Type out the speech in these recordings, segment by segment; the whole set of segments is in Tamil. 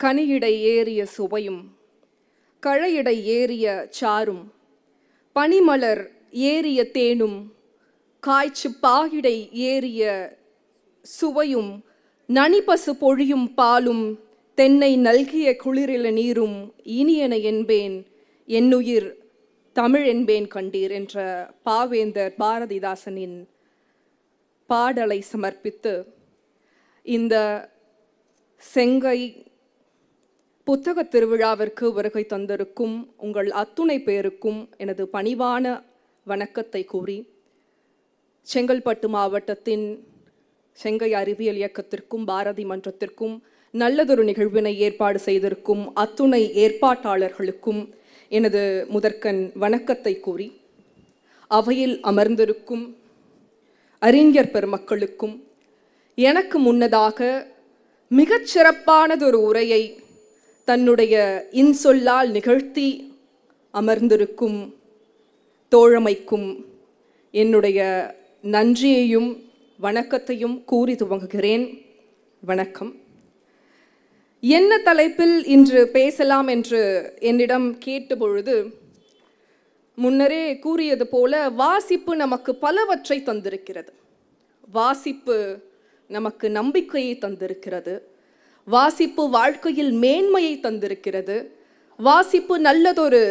கனியிடை ஏறிய சுவையும் கழையிடை ஏறிய சாரும் பனிமலர் ஏறிய தேனும் காய்ச்சி பாகிடை ஏறிய சுவையும் நனிபசு பொழியும் பாலும் தென்னை நல்கிய குளிரில நீரும் இனியன என்பேன் என்னுயிர் தமிழ் என்பேன் கண்டீர் என்ற பாவேந்தர் பாரதிதாசனின் பாடலை சமர்ப்பித்து இந்த செங்கை புத்தக திருவிழாவிற்கு வருகை தந்திருக்கும் உங்கள் அத்துணை பேருக்கும் எனது பணிவான வணக்கத்தை கூறி செங்கல்பட்டு மாவட்டத்தின் செங்கை அறிவியல் இயக்கத்திற்கும் பாரதி மன்றத்திற்கும் நல்லதொரு நிகழ்வினை ஏற்பாடு செய்திருக்கும் அத்துணை ஏற்பாட்டாளர்களுக்கும் எனது முதற்கண் வணக்கத்தை கூறி அவையில் அமர்ந்திருக்கும் அறிஞர் பெருமக்களுக்கும் எனக்கு முன்னதாக மிகச்சிறப்பானதொரு உரையை தன்னுடைய இன்சொல்லால் நிகழ்த்தி அமர்ந்திருக்கும் தோழமைக்கும் என்னுடைய நன்றியையும் வணக்கத்தையும் கூறி துவங்குகிறேன். வணக்கம். என்ன தலைப்பில் இன்று பேசலாம் என்று என்னிடம் கேட்டபொழுது முன்னரே கூறியது போல வாசிப்பு நமக்கு பலவற்றை தந்திருக்கிறது. வாசிப்பு நமக்கு நம்பிக்கையை தந்திருக்கிறது. வாசிப்பு வாழ்க்கையில் மேன்மையை தந்திருக்கிறது. வாசிப்பு நல்லதொரு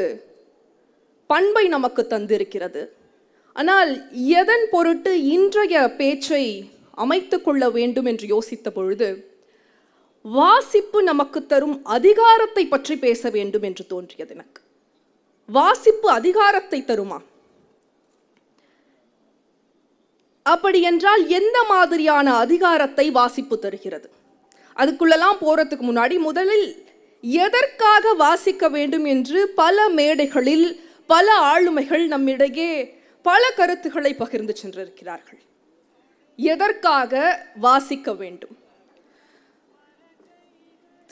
பண்பை நமக்கு தந்திருக்கிறது. ஆனால் எதன் பொருட்டு இன்றைய பேச்சை அமைத்து கொள்ள வேண்டும் என்று யோசித்த பொழுது வாசிப்பு நமக்கு தரும் அதிகாரத்தை பற்றி பேச வேண்டும் என்று தோன்றியது எனக்கு. வாசிப்பு அதிகாரத்தை தருமா? அப்படி என்றால் எந்த மாதிரியான அதிகாரத்தை வாசிப்பு தருகிறது? அதுக்குள்ளெல்லாம் போறதுக்கு முன்னாடி முதலில் எதற்காக வாசிக்க வேண்டும் என்று பல மேடைகளில் பல ஆளுமைகள் நம்மிடையே பல கருத்துக்களை பகிர்ந்து சென்றிருக்கிறார்கள். எதற்காக வாசிக்க வேண்டும்?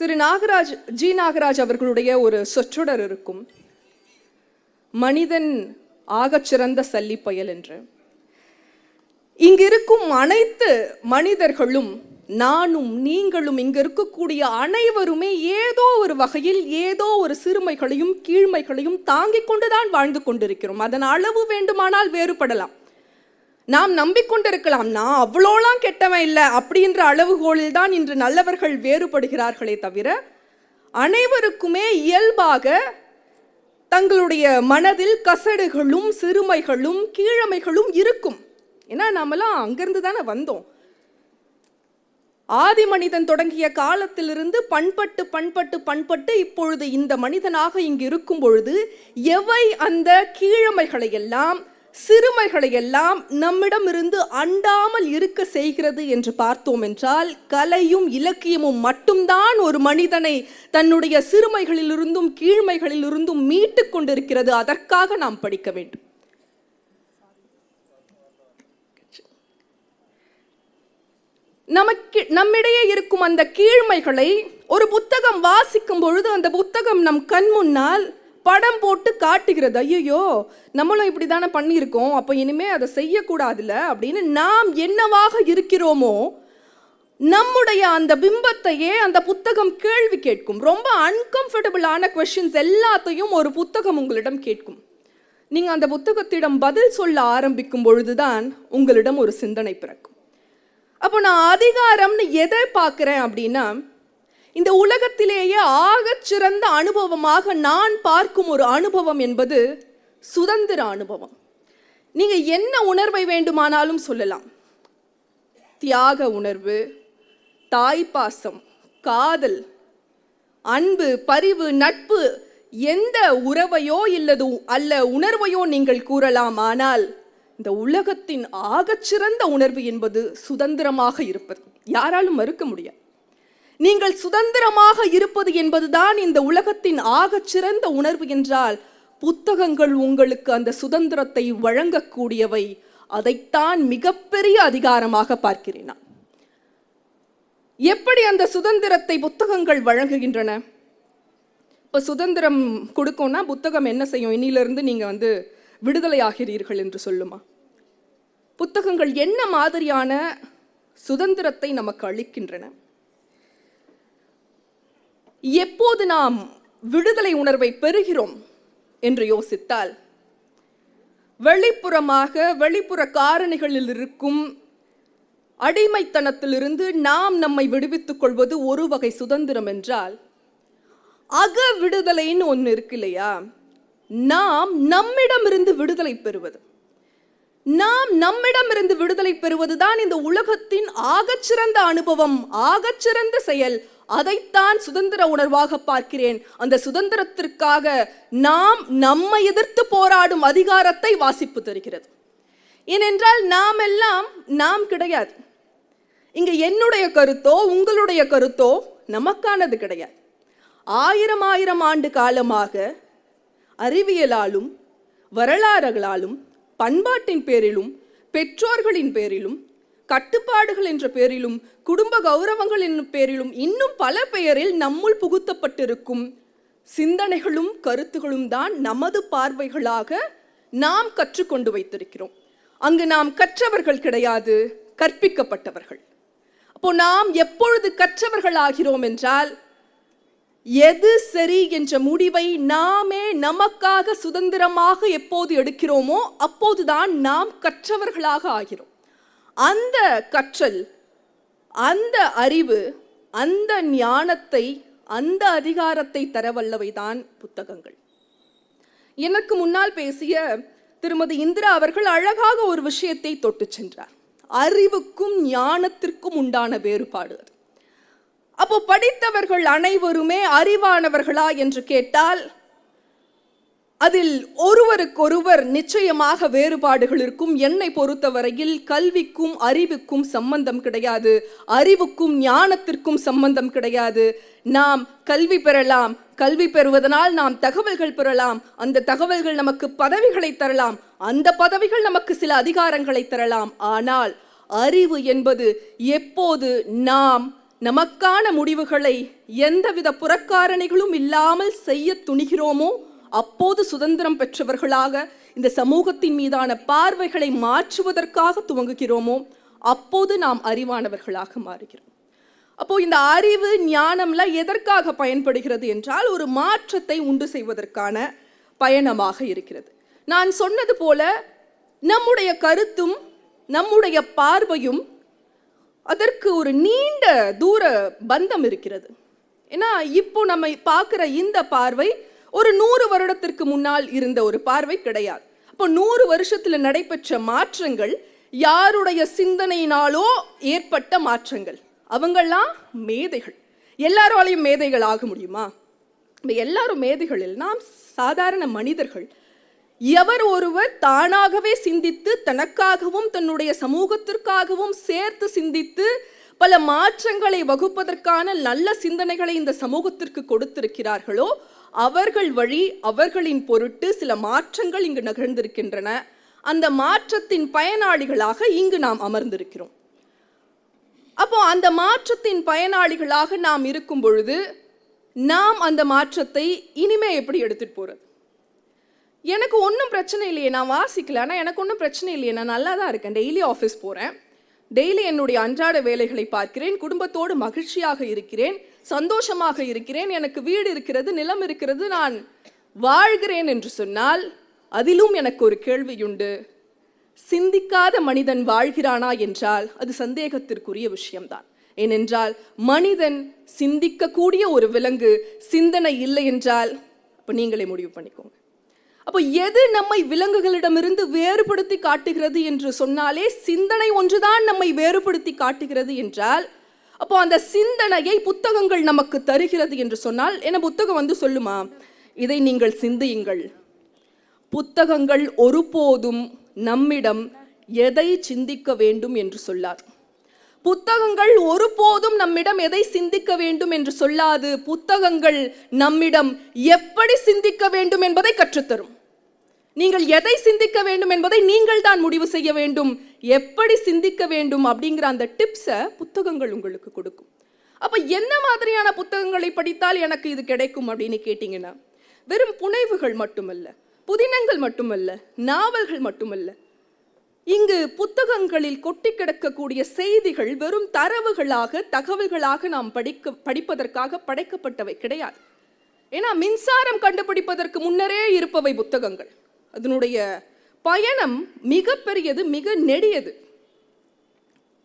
திரு நாகராஜ் அவர்களுடைய ஒரு சொற்றொடர் இருக்கும், மனிதன் ஆகச்சிறந்த சல்லிப்பயல் என்று. இங்கிருக்கும் அனைத்து மனிதர்களும், நானும் நீங்களும், இங்கு இருக்கக்கூடிய அனைவருமே ஏதோ ஒரு வகையில் ஏதோ ஒரு சிறுமைகளையும் கீழ்மைகளையும் தாங்கிக் கொண்டுதான் வாழ்ந்து கொண்டிருக்கிறோம். அதன் அளவு வேண்டுமானால் வேறுபடலாம். நாம் நம்பிக்கொண்டிருக்கலாம், நான் அவ்வளோலாம் கெட்டவன் இல்லை அப்படின்ற அளவுகோலில் தான் இன்று நல்லவர்கள் வேறுபடுகிறார்களே தவிர அனைவருக்குமே இயல்பாக தங்களுடைய மனதில் கசடுகளும் சிறுமைகளும் கீழமைகளும் இருக்கும். ஏன்னா நாமெல்லாம் அங்கிருந்து தானே வந்தோம். ஆதி மனிதன் தொடங்கிய காலத்திலிருந்து பண்பட்டு பண்பட்டு பண்பட்டு இப்பொழுது இந்த மனிதனாக இங்கு இருக்கும் பொழுது எவை அந்த கீழமைகளை எல்லாம் சிறுமைகளை எல்லாம் நம்மிடமிருந்து அண்டாமல் இருக்க செய்கிறது என்று பார்த்தோம் என்றால் கலையும் இலக்கியமும் மட்டும்தான் ஒரு மனிதனை தன்னுடைய சிறுமைகளிலிருந்தும் கீழ்மைகளிலிருந்தும் மீட்டு கொண்டிருக்கிறது. அதற்காக நாம் படிக்க வேண்டும். நம்மிடையே இருக்கும் அந்த கீழ்மைகளை ஒரு புத்தகம் வாசிக்கும் பொழுது அந்த புத்தகம் நம் கண் முன்னால் படம் போட்டு காட்டுகிறது. ஐயோ, நம்மளும் இப்படி தானே பண்ணியிருக்கோம், அப்போ இனிமே அதை செய்யக்கூடாதுல்ல அப்படின்னு நாம் என்னவாக இருக்கிறோமோ நம்முடைய அந்த பிம்பத்தையே அந்த புத்தகம் கேள்வி கேட்கும். ரொம்ப அன்கம்ஃபர்டபுளான கொஸ்டின்ஸ் எல்லாத்தையும் ஒரு புத்தகம் உங்களிடம் கேட்கும். நீங்கள் அந்த புத்தகத்திடம் பதில் சொல்ல ஆரம்பிக்கும் பொழுதுதான் உங்களிடம் ஒரு சிந்தனை பிறக்கும். அப்போ நான் அதிகாரம்னு எதை பார்க்குறேன் அப்படின்னா, இந்த உலகத்திலேயே ஆகச்சிறந்த அனுபவமாக நான் பார்க்கும் ஒரு அனுபவம் என்பது சுதந்திர அனுபவம். நீங்கள் என்ன உணர்வை வேண்டுமானாலும் சொல்லலாம். தியாக உணர்வு, தாய்ப்பாசம், காதல், அன்பு, பரிவு, நட்பு, எந்த உறவையோ அல்ல உணர்வையோ நீங்கள் கூறலாம். ஆனால் இந்த உலகத்தின் ஆகச்சிறந்த உணர்வு என்பது சுதந்திரமாக இருப்பது. யாராலும் மறுக்க முடியாது. நீங்கள் சுதந்திரமாக இருப்பது என்பதுதான் இந்த உலகத்தின் ஆகச்சிறந்த உணர்வு என்றால் புத்தகங்கள் உங்களுக்கு அந்த சுதந்திரத்தை வழங்கக்கூடியவை. அதைத்தான் மிகப்பெரிய அதிகாரமாக பார்க்கிறேன் நான். எப்படி அந்த சுதந்திரத்தை புத்தகங்கள் வழங்குகின்றன? இப்போ சுதந்திரம் கொடுக்கும்னா புத்தகம் என்ன செய்யும்? இன்னிலிருந்து நீங்கள் விடுதலை ஆகிறீர்கள் என்று சொல்லுமா? புத்தகங்கள் என்ன மாதிரியான சுதந்திரத்தை நமக்கு அளிக்கின்றன? எப்போது நாம் விடுதலை உணர்வை பெறுகிறோம் என்று யோசித்தால், வெளிப்புற காரணிகளில் இருக்கும் அடிமைத்தனத்திலிருந்து நாம் நம்மை விடுவித்துக் கொள்வது ஒரு வகை சுதந்திரம் என்றால், அக விடுதலைன்னு ஒன்று இருக்கு இல்லையா? நாம் நம்மிடமிருந்து விடுதலை பெறுவது, நாம் நம்மிடமிருந்து விடுதலை பெறுவதுதான் இந்த உலகத்தின் ஆகச்சிறந்த அனுபவம், ஆகச்சிறந்த செயல். அதைத்தான் சுதந்திர உணர்வாக பார்க்கிறேன். அந்த சுதந்திரத்திற்காக நாம் நம்மை எதிர்த்து போராடும் அதிகாரத்தை வாசிப்பு தருகிறது. ஏனென்றால் நாம் எல்லாம் நாம் கிடையாது. இங்க என்னுடைய கருத்தோ உங்களுடைய கருத்தோ நமக்கானது கிடையாது. ஆயிரம் ஆண்டு காலமாக அறிவியலாலும் வரலாறுகளாலும் பண்பாட்டின் பேரிலும் பெற்றோர்களின் பேரிலும் கட்டுப்பாடுகள் என்ற பேரிலும் குடும்ப கௌரவங்கள் என்ற பேரிலும் இன்னும் பல பெயரில் நம்முள் புகுத்தப்பட்டிருக்கும் சிந்தனைகளும் கருத்துகளும் தான் நமது பார்வைகளாக நாம் கற்றுக்கொண்டு வைத்திருக்கிறோம். அங்கு நாம் கற்றவர்கள் கிடையாது, கற்பிக்கப்பட்டவர்கள். அப்போ நாம் எப்பொழுது கற்றவர்கள் ஆகிறோம் என்றால், எது சரி என்ற முடிவை நாமே நமக்காக சுதந்திரமாக எப்போது எடுக்கிறோமோ அப்போதுதான் நாம் கற்றவர்களாக ஆகிறோம். அந்த கற்றல், அந்த அறிவு, அந்த ஞானத்தை, அந்த அதிகாரத்தை தரவல்லவைதான் புத்தகங்கள். எனக்கு முன்னால் பேசிய திருமதி இந்திரா அவர்கள் அழகாக ஒரு விஷயத்தை தொட்டு சென்றார். அறிவுக்கும் ஞானத்திற்கும் உண்டான வேறுபாடு அது. அப்போ படித்தவர்கள் அனைவருமே அறிவானவர்களா என்று கேட்டால், அதில் ஒருவருக்கொருவர் நிச்சயமாக வேறுபாடுகள் இருக்கும். என்னை பொறுத்தவரையில் கல்விக்கும் அறிவுக்கும் சம்பந்தம் கிடையாது, அறிவுக்கும் ஞானத்திற்கும் சம்பந்தம் கிடையாது. நாம் கல்வி பெறலாம், கல்வி பெறுவதனால் நாம் தகவல்கள் பெறலாம், அந்த தகவல்கள் நமக்கு பதவிகளை தரலாம், அந்த பதவிகள் நமக்கு சில அதிகாரங்களை தரலாம். ஆனால் அறிவு என்பது எப்போது நாம் நமக்கான முடிவுகளை எந்தவித புறக்காரணிகளும் இல்லாமல் செய்ய துணிகிறோமோ அப்போது சுதந்திரம் பெற்றவர்களாக, இந்த சமூகத்தின் மீதான பார்வைகளை மாற்றுவதற்காக துவங்குகிறோமோ அப்போது நாம் அறிவானவர்களாக மாறுகிறோம். அப்போ இந்த அறிவு ஞானம்ல எதற்காக பயன்படுகிறது என்றால், ஒரு மாற்றத்தை உண்டு செய்வதற்கான பயணமாக இருக்கிறது. நான் சொன்னது போல நம்முடைய கருத்தும் நம்முடைய பார்வையும் அதற்கு ஒரு நீண்ட தூர பந்தம் இருக்கிறது. ஏன்னா இப்போ நம்ம பார்க்குற இந்த பார்வை ஒரு 100 வருடத்திற்கு முன்னால் இருந்த ஒரு பார்வை கிடையாது. அப்போ 100 வருஷத்துல நடைபெற்ற மாற்றங்கள் யாருடைய சிந்தனையினாலோ ஏற்பட்ட மாற்றங்கள். அவங்கெல்லாம் மேதைகள். எல்லாராலையும் மேதைகள் ஆக முடியுமா? எல்லாரும் மேதைகளில் நாம் சாதாரண மனிதர்கள். எவர் ஒருவர் தானாகவே சிந்தித்து தனக்காகவும் தன்னுடைய சமூகத்திற்காகவும் சேர்த்து சிந்தித்து பல மாற்றங்களை வகுப்பதற்கான நல்ல சிந்தனைகளை இந்த சமூகத்திற்கு கொடுத்திருக்கிறார்களோ அவர்கள் வழி, அவர்களின் பொருட்டு சில மாற்றங்கள் இங்கு நிகழ்ந்திருக்கின்றன. அந்த மாற்றத்தின் பயனாளிகளாக இங்கு நாம் அமர்ந்திருக்கிறோம். அப்போ அந்த மாற்றத்தின் பயனாளிகளாக நாம் இருக்கும் பொழுது நாம் அந்த மாற்றத்தை இனிமே எப்படி எடுத்துட்டு போறது? எனக்கு ஒன்றும் பிரச்சனை இல்லையே, நான் வாசிக்கல, ஆனால் எனக்கு ஒன்றும் பிரச்சனை இல்லையே, நான் நல்லா தான் இருக்கேன், டெய்லி ஆஃபீஸ் போகிறேன், டெய்லி என்னுடைய அன்றாட வேலைகளை பார்க்கிறேன், குடும்பத்தோடு மகிழ்ச்சியாக இருக்கிறேன், சந்தோஷமாக இருக்கிறேன், எனக்கு வீடு இருக்கிறது, நிலம் இருக்கிறது, நான் வாழ்கிறேன் என்று சொன்னால் அதிலும் எனக்கு ஒரு கேள்வியுண்டு. சிந்திக்காத மனிதன் வாழ்கிறானா என்றால் அது சந்தேகத்திற்குரிய விஷயம்தான். ஏனென்றால் மனிதன் சிந்திக்கக்கூடிய ஒரு விலங்கு, சிந்தனை இல்லை என்றால் அப்போ நீங்களே முடிவு பண்ணிக்கோங்க. அப்போ எது நம்மை விலங்குகளிடமிருந்து வேறுபடுத்தி காட்டுகிறது என்று சொன்னாலே சிந்தனை ஒன்றுதான் நம்மை வேறுபடுத்தி காட்டுகிறது என்றால், அப்போ அந்த சிந்தனையை புத்தகங்கள் நமக்கு தருகிறது என்று சொன்னால், என்ன புத்தகம் சொல்லுமா இதை நீங்கள் சிந்தியுங்கள்? புத்தகங்கள் ஒருபோதும் நம்மிடம் எதை சிந்திக்க வேண்டும் என்று சொல்லாது. புத்தகங்கள் ஒருபோதும் நம்மிடம் எதை சிந்திக்க வேண்டும் என்று சொல்லாது. புத்தகங்கள் நம்மிடம் எப்படி சிந்திக்க வேண்டும் என்பதை கற்றுத்தரும். நீங்கள் எதை சிந்திக்க வேண்டும் என்பதை நீங்கள் தான் முடிவு செய்ய வேண்டும். எப்படி சிந்திக்க வேண்டும் அப்படிங்கிற அந்த டிப்ஸை புத்தகங்கள் உங்களுக்கு கொடுக்கும். அப்போ என்ன மாதிரியான புத்தகங்களை படித்தால் எனக்கு இது கிடைக்கும் அப்படின்னு கேட்டிங்கன்னா, வெறும் புனைவுகள் மட்டுமல்ல, புதினங்கள் மட்டுமல்ல, நாவல்கள் மட்டுமல்ல, இங்கு புத்தகங்களில் கொட்டி கிடக்கக்கூடிய செய்திகள் வெறும் தரவுகளாக, தகவல்களாக நாம் படிப்பதற்காக படைக்கப்பட்டவை கிடையாது. ஏன்னா மின்சாரம் கண்டுபிடிப்பதற்கு முன்னரே இருப்பவை புத்தகங்கள். அதனுடைய பயணம் மிக பெரியது, மிக நெடியது.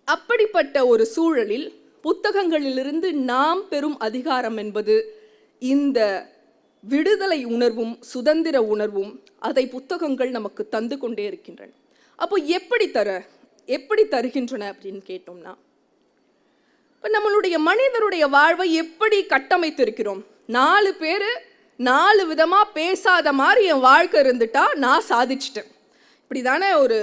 அப்படிப்பட்ட ஒரு சூழலில் புத்தகங்களிலிருந்து நாம் பெறும் அதிகாரம் என்பது இந்த விடுதலை உணர்வும் சுதந்திர உணர்வும். அதை புத்தகங்கள் நமக்கு தந்து கொண்டே இருக்கின்றன. அப்போ எப்படி தருகின்றன அப்படின்னு கேட்டோம்னா, இப்போ நம்மளுடைய மனிதருடைய வாழ்வை எப்படி கட்டமைத்திருக்கிறோம்? 4 பேர் 4 விதமாக பேசாத மாதிரி என் வாழ்க்கை இருந்துட்டா நான் சாதிச்சிட்டேன். இப்படி தானே ஒரு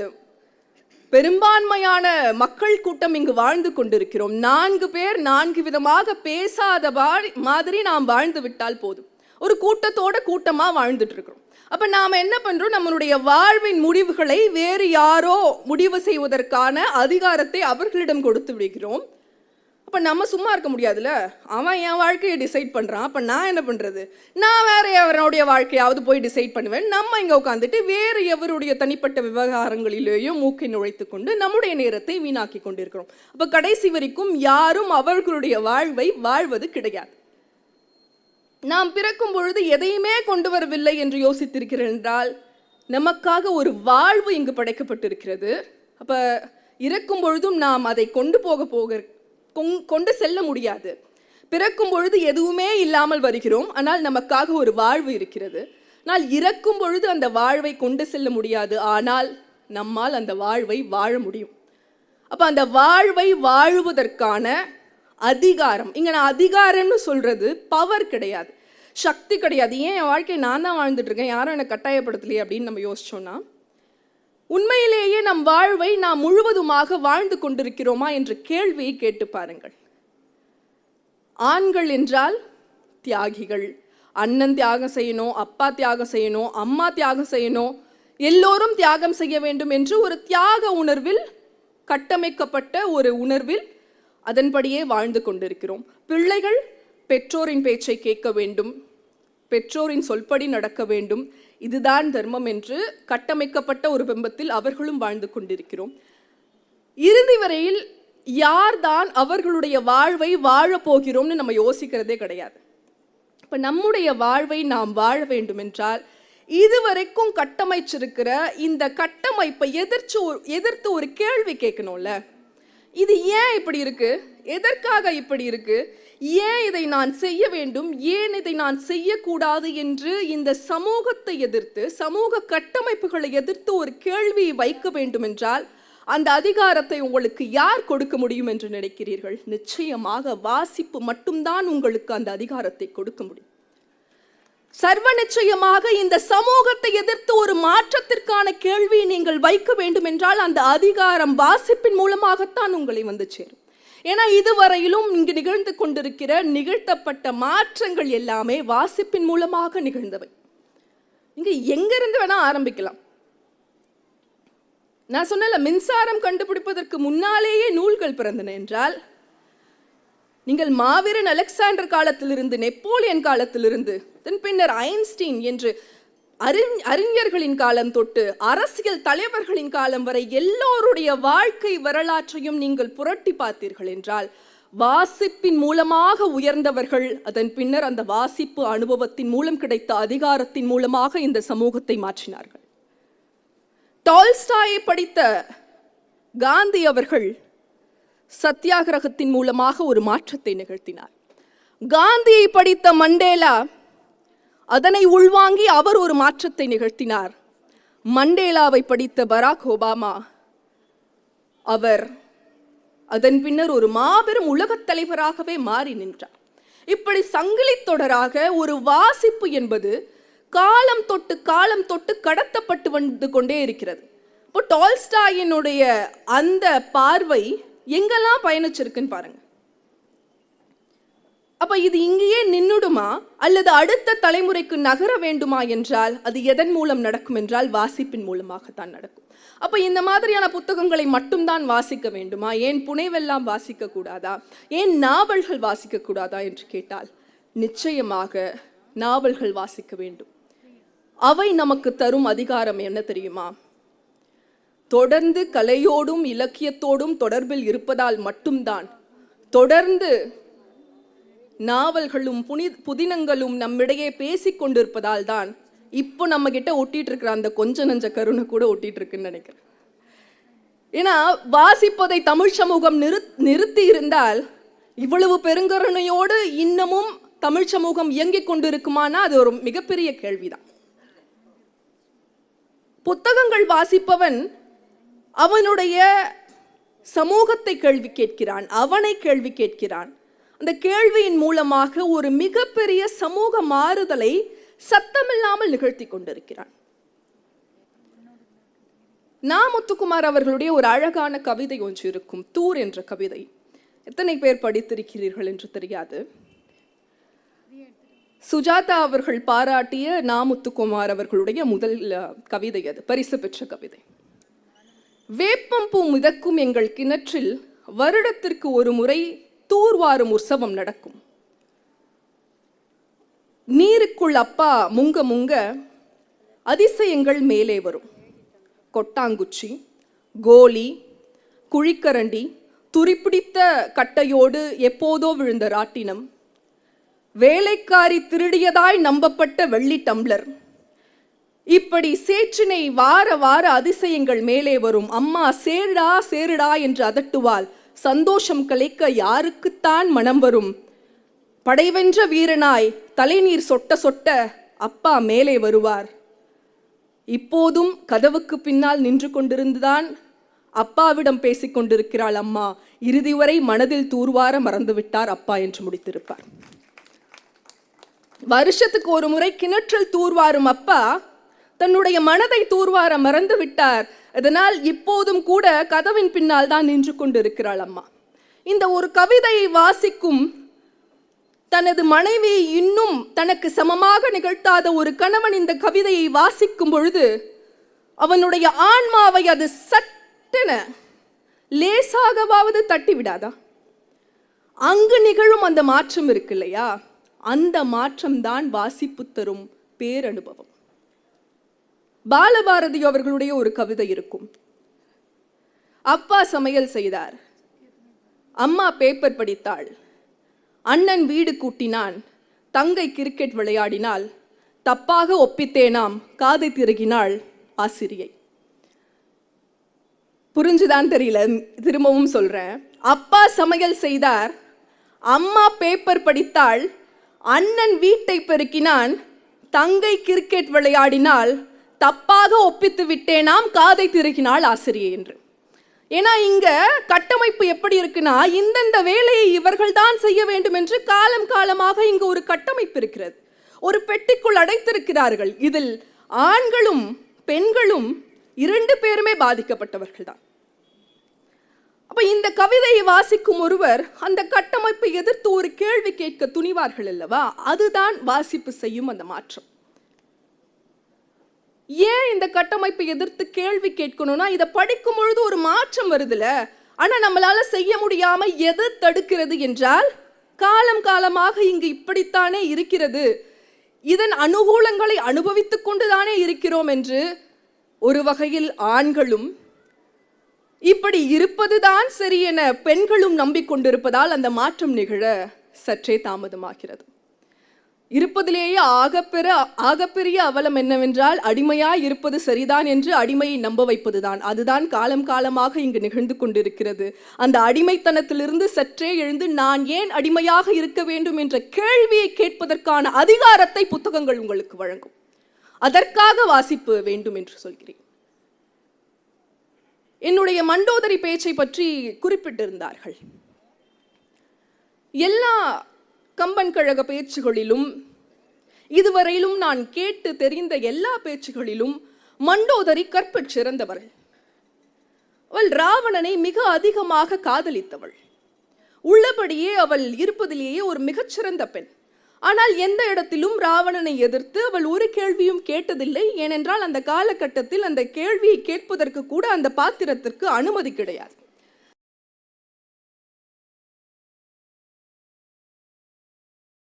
பெரும்பான்மையான மக்கள் கூட்டம் இங்கு வாழ்ந்து கொண்டிருக்கிறோம். 4 பேர் 4 விதமாக பேசாத மாதிரி நாம் வாழ்ந்து விட்டால் போதும். ஒரு கூட்டமாக வாழ்ந்துட்டு இருக்கிறோம். அப்ப நாம என்ன பண்றோம்? நம்மளுடைய வாழ்வின் முடிவுகளை வேறு யாரோ முடிவு செய்வதற்கான அதிகாரத்தை அவர்களிடம் கொடுத்து விடுகிறோம். அப்ப நம்ம சும்மா இருக்க முடியாதுல்ல. அவன் என் வாழ்க்கையை டிசைட் பண்றான், அப்ப நான் என்ன பண்றது? நான் வேற எவருடைய வாழ்க்கையாவது போய் டிசைட் பண்ணுவேன். நம்ம இங்க உட்காந்துட்டு வேறு எவருடைய தனிப்பட்ட விவகாரங்களிலேயும் மூக்கை நுழைத்து கொண்டு நம்முடைய நேரத்தை வீணாக்கி கொண்டிருக்கிறோம். அப்ப கடைசி வரைக்கும் யாரும் அவர்களுடைய வாழ்வை வாழ்வது கிடையாது. நாம் பிறக்கும் பொழுது எதையுமே கொண்டு வரவில்லை என்று யோசித்திருக்கிறேன் என்றால், நமக்காக ஒரு வாழ்வு இங்கு படைக்கப்பட்டிருக்கிறது. அப்ப இறக்கும் பொழுதும் நாம் அதை கொண்டு செல்ல முடியாது. பிறக்கும் பொழுது எதுவுமே இல்லாமல் வருகிறோம், ஆனால் நமக்காக ஒரு வாழ்வு இருக்கிறது. ஆனால் இறக்கும் பொழுது அந்த வாழ்வை கொண்டு செல்ல முடியாது, ஆனால் நம்மால் அந்த வாழ்வை வாழ முடியும். அப்ப அந்த வாழ்வை வாழுவதற்கான அதிகாரம், இங்க நான் அதிகாரம்னு சொல்றது பவர் கிடையாது, சக்தி கிடையாது. ஏன் என் வாழ்க்கையை நான் தான் வாழ்ந்துட்டு இருக்கேன், யாரும் என்னை கட்டாயப்படுத்தலையே அப்படின்னு நம்ம யோசிச்சோம்னா, உண்மையிலேயே நம் வாழ்வை நாம் முழுவதுமாக வாழ்ந்து கொண்டிருக்கிறோமா என்ற கேள்வியை கேட்டு பாருங்கள். ஆண்கள் என்றால் தியாகிகள். அண்ணன் தியாகம் செய்யணும், அப்பா தியாகம் செய்யணும், அம்மா தியாகம் செய்யணும், எல்லோரும் தியாகம் செய்ய வேண்டும் என்று ஒரு தியாக உணர்வில் கட்டமைக்கப்பட்ட ஒரு உணர்வில் அதன்படியே வாழ்ந்து கொண்டிருக்கிறோம். பிள்ளைகள் பெற்றோரின் பேச்சை கேட்க வேண்டும், பெற்றோரின் சொல்படி நடக்க வேண்டும், இதுதான் தர்மம் என்று கட்டமைக்கப்பட்ட ஒரு பிம்பத்தில் அவர்களும் வாழ்ந்து கொண்டிருக்கிறோம். இறுதி வரையில் யார்தான் அவர்களுடைய வாழ்வை வாழப்போகிறோம்னு நம்ம யோசிக்கிறதே கிடையாது. இப்போ நம்முடைய வாழ்வை நாம் வாழ வேண்டும் என்றால் இதுவரைக்கும் கட்டமைச்சிருக்கிற இந்த கட்டமைப்பை எதிர்த்து ஒரு கேள்வி கேட்கணும்ல. இது ஏன் இப்படி இருக்கு? எதற்காக இப்படி இருக்கு? ஏன் இதை நான் செய்ய வேண்டும், ஏன் இதை நான் செய்யக்கூடாது என்று இந்த சமூகத்தை எதிர்த்து, சமூக கட்டமைப்புகளை எதிர்த்து ஒரு கேள்வியை வைக்க வேண்டும் என்றால் அந்த அதிகாரத்தை உங்களுக்கு யார் கொடுக்க முடியும் என்று நினைக்கிறீர்கள்? நிச்சயமாக வாசிப்பு மட்டும்தான் உங்களுக்கு அந்த அதிகாரத்தை கொடுக்க முடியும். சர்வ நிச்சயமாக இந்த சமூகத்தை எதிர்த்து ஒரு மாற்றத்திற்கான கேள்வியை நீங்கள் வைக்க வேண்டும் என்றால் அந்த அதிகாரம் வாசிப்பின் மூலமாகத்தான் உங்களை வந்து சேரும். ஏன்னா இதுவரையிலும் இங்கு நிகழ்ந்து கொண்டிருக்கிற நிகழ்த்தப்பட்ட மாற்றங்கள் எல்லாமே வாசிப்பின் மூலமாக நிகழ்ந்தவை. இங்க எங்கிருந்து வேணா ஆரம்பிக்கலாம். நான் சொன்னல, மின்சாரம் கண்டுபிடிப்பதற்கு முன்னாலேயே நூல்கள் பிறந்தன என்றால், நீங்கள் மாவீரன் அலெக்சாண்டர் காலத்திலிருந்து, நெப்போலியன் காலத்திலிருந்து, பின்னர் ஐன்ஸ்டீன் என்று அறிஞர்களின் காலம் தொட்டு அரசியல் தலைவர்களின் காலம் வரை எல்லோருடைய வாழ்க்கை வரலாற்றையும் நீங்கள் புரட்டி பார்த்தீர்கள் என்றால் வாசிப்பின் மூலமாக உயர்ந்தவர்கள் அதன் பின்னர் அந்த வாசிப்பு அனுபவத்தின் மூலம் கிடைத்த அதிகாரத்தின் மூலமாக இந்த சமூகத்தை மாற்றினார்கள். டால்ஸ்டாயை படித்த காந்தி அவர்கள் சத்தியாகிரகத்தின் மூலமாக ஒரு மாற்றத்தை நிகழ்த்தினார். காந்தியை படித்த மண்டேலா அதனை உள்வாங்கி அவர் ஒரு மாற்றத்தை நிகழ்த்தினார். மண்டேலாவை படித்த பராக் ஒபாமா அவர் அதன் பின்னர் ஒரு மாபெரும் உலகத் தலைவராகவே மாறி நின்றார். இப்படி சங்கிலி தொடராக ஒரு வாசிப்பு என்பது காலம் தொட்டு கடத்தப்பட்டு வந்து கொண்டே இருக்கிறது. இப்போ டால்ஸ்டாயினுடைய அந்த பார்வை எங்கெல்லாம் பயணிச்சிருக்குன்னு பாருங்க. அப்ப இது இங்கேயே நின்னுடுமா அல்லது அடுத்த தலைமுறைக்கு நகர வேண்டுமா என்றால் அது எதன் மூலம் நடக்கும் என்றால் வாசிப்பின் மூலமாகத்தான் நடக்கும். அப்ப இந்த மாதிரியான புத்தகங்களை மட்டும்தான் வாசிக்க வேண்டுமா? ஏன் புனைவெல்லாம் வாசிக்க கூடாதா? ஏன் நாவல்கள் வாசிக்க கூடாதா என்று கேட்டால் நிச்சயமாக நாவல்கள் வாசிக்க வேண்டும். அவை நமக்கு தரும் அதிகாரம் என்ன தெரியுமா? தொடர்ந்து கலையோடும் இலக்கியத்தோடும் தொடர்பில் இருப்பதால் மட்டும்தான், தொடர்ந்து நாவல்களும் புதினங்களும் நம்மிடையே பேசிக் கொண்டிருப்பதால் தான் இப்போ நம்ம கிட்ட ஒட்டிட்டு இருக்கிற அந்த கொஞ்ச நஞ்ச கருணை கூட ஒட்டிட்டு இருக்குன்னு நினைக்கிறேன். ஏன்னா வாசிப்பதை தமிழ் சமூகம் நிறுத்தி இருந்தால் இவ்வளவு பெருங்கருணையோடு இன்னமும் தமிழ் சமூகம் இயங்கிக் கொண்டிருக்குமானா அது ஒரு மிகப்பெரிய கேள்விதான். புத்தகங்கள் வாசிப்பவன் அவனுடைய சமூகத்தை கேள்வி கேட்கிறான், அவனை கேள்வி கேட்கிறான். அந்த கேள்வியின் மூலமாக ஒரு மிகப்பெரிய சமூக மாறுதலை சத்தமில்லாமல் நிகழ்த்தி கொண்டிருக்கிறான். நா. முத்துக்குமார் அவர்களுடைய ஒரு அழகான கவிதை ஒன்று இருக்கும், தூர் என்ற கவிதை. எத்தனை பேர் படித்திருக்கிறீர்கள் என்று தெரியாது. சுஜாதா அவர்கள் பாராட்டிய நா. முத்துக்குமார் அவர்களுடைய முதல் கவிதை அது, பரிசு பெற்ற கவிதை. வேப்பம்பூ மிதக்கும் எங்கள் கிணற்றில் வருடத்திற்கு ஒரு முறை தூர்வாரும் உற்சவம் நடக்கும். நீருக்குள் அப்பா முங்க முங்க அதிசயங்கள் மேலே வரும். கொட்டாங்குச்சி, கோலி, குழிக்கரண்டி, துரிப்பிடித்த கட்டையோடு எப்போதோ விழுந்த ராட்டினம், வேலைக்காரி திருடியதாய் நம்பப்பட்ட வெள்ளி டம்ளர், இப்படி சேற்றினை வார வார அதிசயங்கள் மேலே வரும். அம்மா சேருடா சேருடா என்று அதட்டுவாள். சந்தோஷம் கலைக்க யாருக்குத்தான் மனம் வரும். படைவென்ற வீரனாய் தலைநீர் சொட்ட சொட்ட அப்பா மேலே வருவார். இப்போதும் கதவுக்கு பின்னால் நின்று கொண்டிருந்துதான் அப்பாவிடம் பேசிக் கொண்டிருக்கிறாள் அம்மா. இறுதி வரை மனதில் தூர்வார மறந்துவிட்டார் அப்பா என்று முடித்திருப்பார். வருஷத்துக்கு ஒரு முறை கிணற்றில் தூர்வாரும் அப்பா தன்னுடைய மனதை தூர்வார மறந்து விட்டார். அதனால் இப்போதும் கூட கதவின் பின்னால் தான் நின்று கொண்டிருக்கிறாள் அம்மா. இந்த ஒரு கவிதையை வாசிக்கும் தனது மனைவி இன்னும் தனக்கு சமமாக நிகழ்த்தாத ஒரு கணவன் இந்த கவிதையை வாசிக்கும் பொழுது அவனுடைய ஆன்மாவை அது சட்டென லேசாகவாவது தட்டி விடாதா? அங்கு நிகழும் அந்த மாற்றம் இருக்கு இல்லையா, அந்த மாற்றம் தான் வாசிப்பு தரும் பேரனுபவம். பாலபாரதி அவர்களுடைய ஒரு கவிதை இருக்கும். அப்பா சமையல் செய்தார், அம்மா பேப்பர் படித்தாள், அண்ணன் வீடு கூட்டினான், தங்கை கிரிக்கெட் விளையாடினாள், தப்பாக ஒப்பித்தேனாம் காதை திருகினாள் ஆசிரியை. புரிஞ்சுதான் தெரியல, திரும்பவும் சொல்றேன். அப்பா சமையல் செய்தார், அம்மா பேப்பர் படித்தாள், அண்ணன் வீட்டை பெருக்கினான், தங்கை கிரிக்கெட் விளையாடினாள், தப்பாக ஒப்பித்து விட்டேனாம் காதை திருகினாள் ஆசிரியை என்று. ஏன்னா இங்க கட்டமைப்பு எப்படி இருக்குன்னா, இந்தந்த வேலையை இவர்கள் தான் செய்ய வேண்டும் என்று காலம் காலமாக இங்கு ஒரு கட்டமைப்பு இருக்கிறது. ஒரு பெட்டிக்குள் அடைத்திருக்கிறார்கள். இதில் ஆண்களும் பெண்களும் இரண்டு பேருமே பாதிக்கப்பட்டவர்கள் தான். அப்ப இந்த கவிதையை வாசிக்கும் ஒருவர் அந்த கட்டமைப்பை எதிர்த்து ஒரு கேள்வி கேட்க துணிவார்கள் அல்லவா? அதுதான் வாசிப்பு செய்யும் அந்த மாற்றம். ஏன் இந்த கட்டமைப்பை எதிர்த்து கேள்வி கேட்கணும்னா, இதை படிக்கும் பொழுது ஒரு மாற்றம் வருதுல. ஆனா நம்மளால செய்ய முடியாம எது தடுக்கிறது என்றால், காலம் காலமாக இங்கு இப்படித்தானே இருக்கிறது, இதன் அனுகூலங்களை அனுபவித்துக் கொண்டுதானே இருக்கிறோம் என்று ஒரு வகையில் ஆண்களும் இப்படி இருப்பதுதான் சரி என பெண்களும் நம்பிக்கொண்டிருப்பதால் அந்த மாற்றம் நிகழ சற்றே தாமதமாகிறது. இருப்பதிலேயே ஆகப்பெரிய அவலம் என்னவென்றால், அடிமையாய் இருப்பது சரிதான் என்று அடிமையை நம்ப வைப்பதுதான். அதுதான் காலம் காலமாக இங்கு நிகழ்ந்து கொண்டிருக்கிறது. அந்த அடிமைத்தனத்திலிருந்து சற்றே எழுந்து நான் ஏன் அடிமையாக இருக்க வேண்டும் என்ற கேள்வியை கேட்பதற்கான அதிகாரத்தை புத்தகங்கள் உங்களுக்கு வழங்கும். அதற்காக வாசிப்பு வேண்டும் என்று சொல்கிறேன். என்னுடைய மண்டோதரி பேச்சை பற்றி குறிப்பிட்டிருந்தார்கள். எல்லா கம்பன் கழக பேச்சுகளிலும், இதுவரையிலும் நான் கேட்டு தெரிந்த எல்லா பேச்சுகளிலும் மண்டோதரி கற்பிற் சிறந்தவள். அவள் ராவணனை மிக அதிகமாக காதலித்தவள். உள்ளபடியே அவள் இருப்பதிலேயே ஒரு மிகச்சிறந்த பெண். ஆனால் எந்த இடத்திலும் ராவணனை எதிர்த்து அவள் ஒரு கேள்வியும் கேட்டதில்லை. ஏனென்றால் அந்த காலகட்டத்தில் அந்த கேள்வியை கேட்பதற்கு கூட அந்த பாத்திரத்திற்கு அனுமதி கிடையாது.